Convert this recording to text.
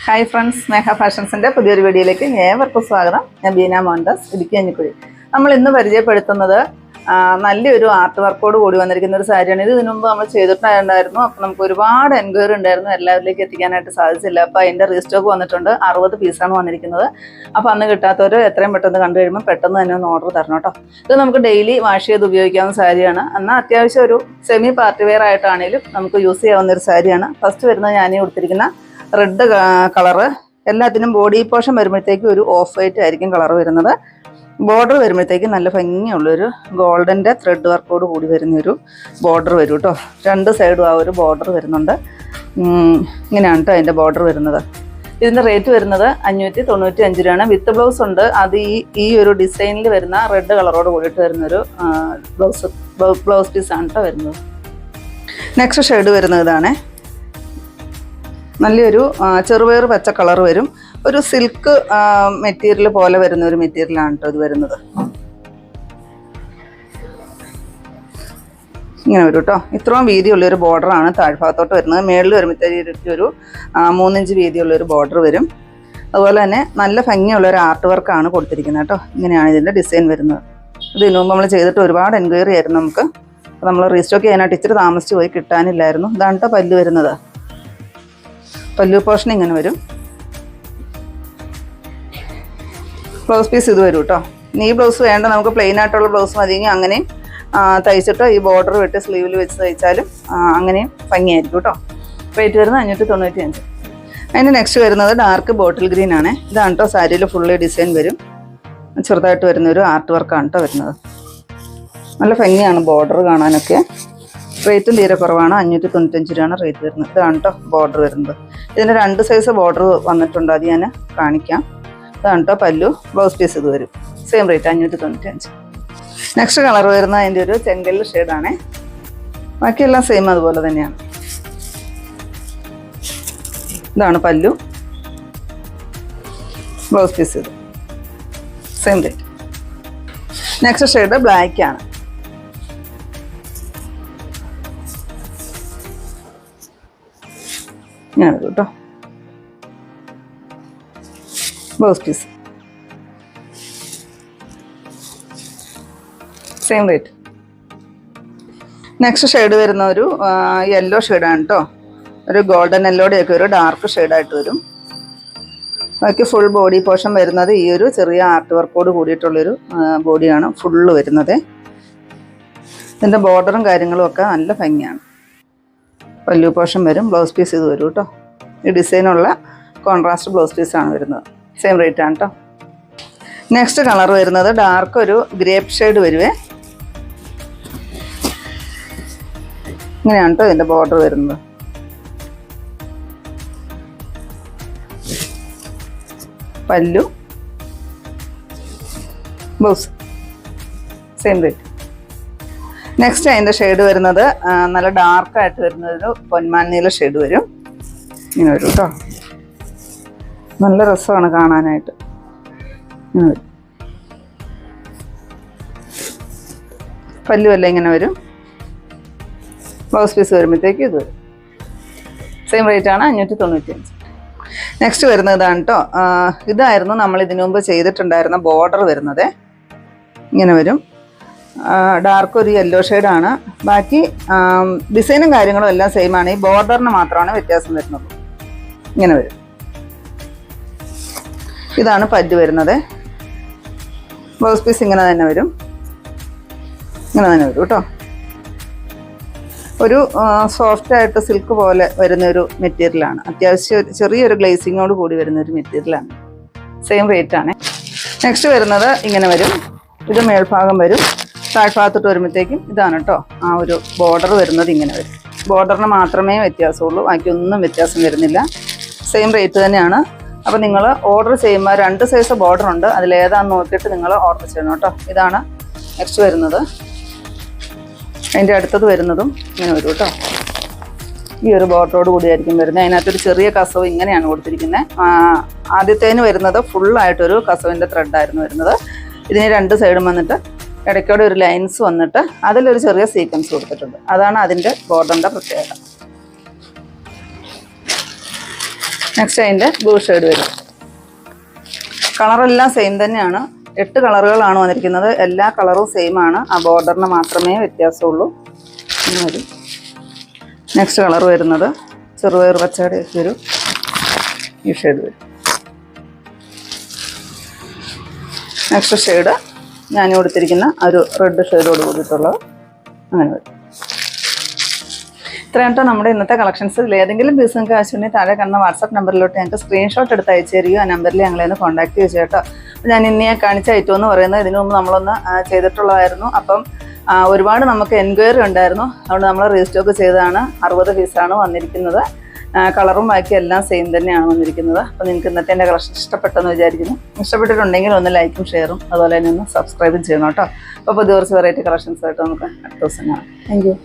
Hi friends, സ്നേഹ ഫാഷൻസിൻ്റെ പുതിയൊരു വീഡിയോയിലേക്ക് ഏവർക്കും സ്വാഗതം. ഞാൻ ബീന മോഹൻദാസ്, ഇടുക്കി അഞ്ഞിക്കുഴി. നമ്മൾ ഇന്ന് പരിചയപ്പെടുത്തുന്നത് നല്ലൊരു ആർട്ട് വർക്കോട് കൂടി വന്നിരിക്കുന്ന ഒരു സാരിയാണ്. ഇതിനു മുമ്പ് നമ്മൾ ചെയ്തിട്ടുണ്ടായിരുന്നു. അപ്പോൾ നമുക്ക് ഒരുപാട് എൻക്വയറി ഉണ്ടായിരുന്നു, എല്ലാവരിലേക്ക് എത്തിക്കാനായിട്ട് സാധിച്ചില്ല. അപ്പോൾ അതിൻ്റെ റീസ്റ്റോക്ക് വന്നിട്ടുണ്ട്. 60 പീസാണ് വന്നിരിക്കുന്നത്. അപ്പോൾ അന്ന് കിട്ടാത്തവർ എത്രയും പെട്ടെന്ന് കണ്ടു കഴിയുമ്പോൾ പെട്ടെന്ന് തന്നെ ഒന്ന് ഓർഡർ തരണം കേട്ടോ. ഇത് നമുക്ക് ഡെയിലി വാഷ് ചെയ്ത് ഉപയോഗിക്കാവുന്ന സാരിയാണ്. എന്നാൽ അത്യാവശ്യം ഒരു സെമി പാർട്ടി വെയർ ആയിട്ടാണെങ്കിലും നമുക്ക് യൂസ് ചെയ്യാവുന്ന ഒരു സാരിയാണ്. ഫസ്റ്റ് വരുന്നത് ഞാൻ കൊടുത്തിരിക്കുന്ന റെഡ് കളറ്. എല്ലാത്തിനും ബോഡി പോർഷൻ വരുമ്പോഴത്തേക്കും ഒരു ഓഫ് വൈറ്റ് ആയിരിക്കും കളർ വരുന്നത്. ബോർഡർ വരുമ്പോഴത്തേക്കും നല്ല ഭംഗിയുള്ളൊരു ഗോൾഡൻ്റെ ത്രെഡ് വർക്കോട് കൂടി വരുന്നൊരു ബോർഡർ വരും കേട്ടോ. രണ്ട് സൈഡും ആ ഒരു ബോർഡർ വരുന്നുണ്ട്. ഇങ്ങനെയാണ് കേട്ടോ അതിൻ്റെ ബോർഡർ വരുന്നത്. ഇതിൻ്റെ റേറ്റ് വരുന്നത് 595 രൂപയാണ്. വിത്ത് ബ്ലൗസ് ഉണ്ട്. അത് ഈ ഒരു ഡിസൈനിൽ വരുന്ന റെഡ് കളറോട് കൂടിയിട്ട് വരുന്നൊരു ബ്ലൗസ് പീസാണ് കേട്ടോ വരുന്നത്. നെക്സ്റ്റ് ഷെയ്ഡ് വരുന്നത് ഇതാണ്. നല്ലൊരു ചെറുപയർ പച്ച കളർ വരും. ഒരു സിൽക്ക് മെറ്റീരിയൽ പോലെ വരുന്ന ഒരു മെറ്റീരിയലാണ് കേട്ടോ ഇത് വരുന്നത്. ഇങ്ങനെ വരും കേട്ടോ. ഇത്രയും വീതിയുള്ളൊരു ബോർഡറാണ് താഴ്ഭാഗത്തോട്ട് വരുന്നത്. മേളിൽ വരുമ്പോഴത്തേക്ക് ഒരു 3 ഇഞ്ച് വീതിയുള്ളൊരു ബോർഡർ വരും. അതുപോലെ തന്നെ നല്ല ഭംഗിയുള്ളൊരു ആർട്ട് വർക്കാണ് കൊടുത്തിരിക്കുന്നത് കേട്ടോ. ഇങ്ങനെയാണ് ഇതിൻ്റെ ഡിസൈൻ വരുന്നത്. ഇതിനു മുമ്പ് നമ്മൾ ചെയ്തിട്ട് ഒരുപാട് എൻക്വയറി ആയിരുന്നു നമുക്ക്. അപ്പോൾ നമ്മൾ റീസ്റ്റോക്ക് ചെയ്യാനായിട്ട് ഇച്ചിരി താമസിച്ച് പോയി, കിട്ടാനില്ലായിരുന്നു. ഇതാണ് കേട്ടോ പല്ല് വരുന്നത്. പല്ലു പോർഷൻ ഇങ്ങനെ വരും. ബ്ലൗസ് പീസ് ഇത് വരും കേട്ടോ. ഈ ബ്ലൗസ് വേണ്ട, നമുക്ക് പ്ലെയിൻ ആയിട്ടുള്ള ബ്ലൗസ് മതിയെങ്കിൽ അങ്ങനെയും തയ്ച്ചിട്ട് ഈ ബോർഡർ വിട്ട് സ്ലീവിൽ വെച്ച് തയ്ച്ചാലും അങ്ങനെയും ഭംഗിയായിരിക്കും കേട്ടോ. റേറ്റ് വരുന്നത് 595. അതിൻ്റെ നെക്സ്റ്റ് വരുന്നത് ഡാർക്ക് ബോട്ടിൽ ഗ്രീൻ ആണ്. ഇതാണ് കേട്ടോ സാരിയിൽ ഫുള്ളി ഡിസൈൻ വരും. ചെറുതായിട്ട് വരുന്നൊരു ആർട്ട് വർക്കാണ് കേട്ടോ വരുന്നത്. നല്ല ഭംഗിയാണ് ബോർഡർ കാണാനൊക്കെ. റേറ്റും തീരെ കുറവാണ്. 595 രൂപയാണ് റേറ്റ് വരുന്നത്. ഇതാണ് കേട്ടോ ബോർഡർ വരുന്നത്. ഇതിന് 2 സൈസ് ബോർഡർ വന്നിട്ടുണ്ട്. അത് ഞാൻ കാണിക്കാം. ഇതാണ് കേട്ടോ പല്ലു. ബ്ലൗസ് പീസ് ഇത് വരും. Same rate 595. നെക്സ്റ്റ് കളർ വരുന്നത് അതിൻ്റെ ഒരു ചെങ്കല്ല് ഷെയ്ഡാണ്. ബാക്കിയെല്ലാം സെയിം അതുപോലെ തന്നെയാണ്. ഇതാണ് പല്ലു. ബ്ലൗസ് പീസ് ഇത് same rate. Next shade black ആണ്. ഞാനത് കേട്ടോ blouse piece same rate. Next shade വരുന്ന ഒരു യെല്ലോ ഷെയ്ഡാണ് കേട്ടോ. ഒരു ഗോൾഡൻ യെല്ലോടെയൊക്കെ ഒരു ഡാർക്ക് ഷെയ്ഡായിട്ട് വരും. ബാക്കി ഫുൾ ബോഡി പോർഷൻ വരുന്നത് ഈ ഒരു ചെറിയ ആർട്ട് വർക്കോട് കൂടിയിട്ടുള്ളൊരു ബോഡിയാണ് ഫുള്ള് വരുന്നത്. ഇതിൻ്റെ ബോർഡറും കാര്യങ്ങളും ഒക്കെ നല്ല ഭംഗിയാണ്. പല്ലു പോർഷൻ വരും. ബ്ലൗസ് പീസ് ഇത് വരും കേട്ടോ. ഈ ഡിസൈനുള്ള കോൺട്രാസ്റ്റ് ബ്ലൗസ് പീസാണ് വരുന്നത്. സെയിം റേറ്റ് ആണ് കേട്ടോ. നെക്സ്റ്റ് കളർ വരുന്നത് ഡാർക്ക് ഒരു ഗ്രേപ്പ് ഷെയ്ഡ് വരുവേ. ഇങ്ങനെയാണ് കേട്ടോ ഇതിൻ്റെ ബോർഡർ വരുന്നത്. പല്ലു ബ്ലൗസ് സെയിം റേറ്റ്. നെക്സ്റ്റ് അതിൻ്റെ ഷെയ്ഡ് വരുന്നത് നല്ല ഡാർക്കായിട്ട് വരുന്നൊരു പൊന്മാൻ നീല ഷെയ്ഡ് വരും. ഇങ്ങനെ വരും കേട്ടോ. നല്ല രസമാണ് കാണാനായിട്ട്. പല്ലുമല്ല ഇങ്ങനെ വരും. ബ്ലൗസ് പീസ് വരുമ്പോഴത്തേക്ക് ഇത് വരും. സെയിം റേറ്റ് ആണ് 595. നെക്സ്റ്റ് വരുന്നത് ഇതാണ് കേട്ടോ. ഇതായിരുന്നു നമ്മൾ ഇതിനു മുമ്പ് ചെയ്തിട്ടുണ്ടായിരുന്ന ബോർഡർ വരുന്നത്. ഇങ്ങനെ വരും. ഡാർക്ക് ഒരു യെല്ലോ ഷെയ്ഡാണ്. ബാക്കി ഡിസൈനും കാര്യങ്ങളും എല്ലാം സെയിം ആണ്. ഈ ബോർഡറിന് മാത്രമാണ് വ്യത്യാസം വരുന്നത്. ഇങ്ങനെ വരും. ഇതാണ് പല്ല് വരുന്നത്. ബ്ലൗസ് പീസ് ഇങ്ങനെ തന്നെ വരും. ഇങ്ങനെ തന്നെ വരും കേട്ടോ. ഒരു സോഫ്റ്റായിട്ട് സിൽക്ക് പോലെ വരുന്നൊരു മെറ്റീരിയലാണ്. അത്യാവശ്യം ചെറിയൊരു ഗ്ലേസിങ്ങോട് കൂടി വരുന്നൊരു മെറ്റീരിയലാണ്. സെയിം റേറ്റ് ആണ്. നെക്സ്റ്റ് വരുന്നത് ഇങ്ങനെ വരും. ഇത് മേൽഭാഗം വരും. താഴ്ഭാഗത്തോട്ട് വരുമ്പോഴത്തേക്കും ഇതാണ് കേട്ടോ ആ ഒരു ബോർഡർ വരുന്നത്. ഇങ്ങനെ വരും. ബോർഡറിന് മാത്രമേ വ്യത്യാസമുള്ളൂ, ബാക്കിയൊന്നും വ്യത്യാസം വരുന്നില്ല. സെയിം റേറ്റ് തന്നെയാണ്. അപ്പോൾ നിങ്ങൾ ഓർഡർ ചെയ്യുമ്പോൾ 2 സൈസ് ബോർഡർ ഉണ്ട്. അതിലേതാണെന്ന് നോക്കിയിട്ട് നിങ്ങൾ ഓർഡർ ചെയ്യണം കേട്ടോ. ഇതാണ് നെക്സ്റ്റ് വരുന്നത്. അതിൻ്റെ അടുത്തത് വരുന്നതും ഇങ്ങനെ വരും കേട്ടോ. ഈ ഒരു ബോർഡറോട് കൂടിയായിരിക്കും വരുന്നത്. അതിനകത്തൊരു ചെറിയ കസവ് ഇങ്ങനെയാണ് കൊടുത്തിരിക്കുന്നത്. ആദ്യത്തേന് വരുന്നത് ഫുള്ളായിട്ടൊരു കസവിൻ്റെ ത്രെഡായിരുന്നു വരുന്നത്. ഇതിന് 2 സൈഡും വന്നിട്ട് ഇടയ്ക്കൂടെ ഒരു ലൈൻസ് വന്നിട്ട് അതിലൊരു ചെറിയ സീക്വൻസ് കൊടുത്തിട്ടുണ്ട്. അതാണ് അതിൻ്റെ ബോർഡറിൻ്റെ പ്രത്യേകത. നെക്സ്റ്റ് അതിൻ്റെ ബ്ലൂ ഷെയ്ഡ് വരും. കളറെല്ലാം സെയിം തന്നെയാണ്. 8 കളറുകളാണ് വന്നിരിക്കുന്നത്. എല്ലാ കളറും സെയിം ആണ്. ആ ബോർഡറിന് മാത്രമേ വ്യത്യാസമുള്ളൂ. വരും. നെക്സ്റ്റ് കളർ വരുന്നത് ചെറുപയർ പച്ചയുടെ ഒരു ഈ ഷെയ്ഡ് വരും. നെക്സ്റ്റ് ഷെയ്ഡ് ഞാൻ കൊടുത്തിരിക്കുന്ന ഒരു റെഡ് ഷെയ്ഡോട് കൂടിയിട്ടുള്ളത് അങ്ങനെ വരും. ഇത്രയും നമ്മുടെ ഇന്നത്തെ കളക്ഷൻസ്. ഏതെങ്കിലും പീസ് നിങ്ങൾക്ക് ആവശ്യമുണ്ടെങ്കിൽ താഴെ കാണുന്ന വാട്സാപ്പ് നമ്പറിലോട്ട് ഞങ്ങൾക്ക് സ്ക്രീൻഷോട്ട് എടുത്ത് അയച്ചു തരികയോ ആ നമ്പറിൽ ഞങ്ങളെ കോൺടാക്ട് ചെയ്തു കേട്ടോ. ഞാൻ ഇന്ന് കാണിച്ച ഐറ്റം എന്ന് പറയുന്നത് ഇതിനു മുമ്പ് നമ്മളൊന്ന് ചെയ്തിട്ടുള്ളതായിരുന്നു. അപ്പം ഒരുപാട് നമുക്ക് എൻക്വയറി ഉണ്ടായിരുന്നു. അതുകൊണ്ട് നമ്മൾ റീസ്റ്റോക്ക് ചെയ്തതാണ്. 60 പീസാണ് വന്നിരിക്കുന്നത്. കളറും ബാക്കി എല്ലാം സെയിം തന്നെയാണ് വന്നിരിക്കുന്നത്. അപ്പോൾ നിങ്ങൾക്ക് ഇന്നത്തെ എൻ്റെ കളക്ഷൻ ഇഷ്ടപ്പെട്ടെന്ന് വിചാരിക്കുന്നു. ഇഷ്ടപ്പെട്ടിട്ടുണ്ടെങ്കിൽ ഒന്ന് ലൈക്കും ഷെയറും അതുപോലെ തന്നെ ഒന്ന് സബ്സ്ക്രൈബും ചെയ്യണം കേട്ടോ. അപ്പോൾ പുതിയ കുറച്ച് വെറൈറ്റി കളക്ഷൻസ് ആയിട്ട് നമുക്ക് അടുത്ത ദിവസം കാണാം. Thank you.